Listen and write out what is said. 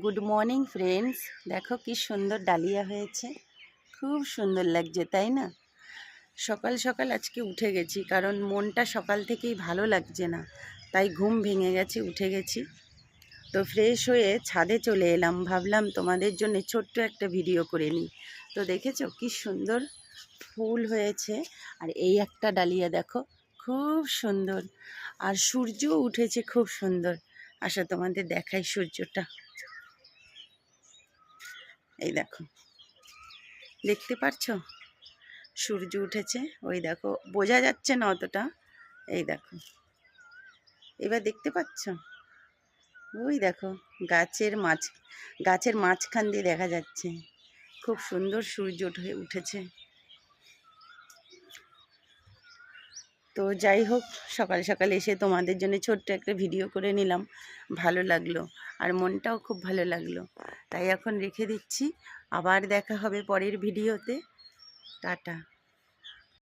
Good morning friends, দেখো কি সুন্দর ডালিয়া হয়েছে, খুব সুন্দর লাগছে তাই না। সকাল সকাল আজকে উঠে গেছি, কারণ মনটা সকাল থেকেই ভালো লাগছে না, তাই ঘুম ভেঙে গেছে, উঠে গেছি। তো ফ্রেশ হয়ে ছাদে চলে এলাম, ভাবলাম তোমাদের জন্য ছোট্ট একটা ভিডিও করে নিই। তো দেখেছো কি সুন্দর ফুল হয়েছে, আর এই একটা ডালিয়া দেখো খুব সুন্দর, আর সূর্যও উঠেছে খুব সুন্দর। আসো তোমাদের দেখাই সূর্যটা। এই দেখো, দেখতে পারছো সূর্য উঠেছে, ওই দেখো, বোঝা যাচ্ছে না অতটা। এই দেখো, এবার দেখতে পাচ্ছ, ওই দেখো গাছের মাঝখান দিয়ে দেখা যাচ্ছে, খুব সুন্দর সূর্য উঠেছে। তো যাই হোক, সকাল সকাল এসে তোমাদের জন্য ছোট্ট একটা ভিডিও করে নিলাম, ভালো লাগলো, আর মনটাও খুব ভালো লাগলো। তাই এখন রেখে দিচ্ছি, আবার দেখা হবে পরের ভিডিওতে। টাটা।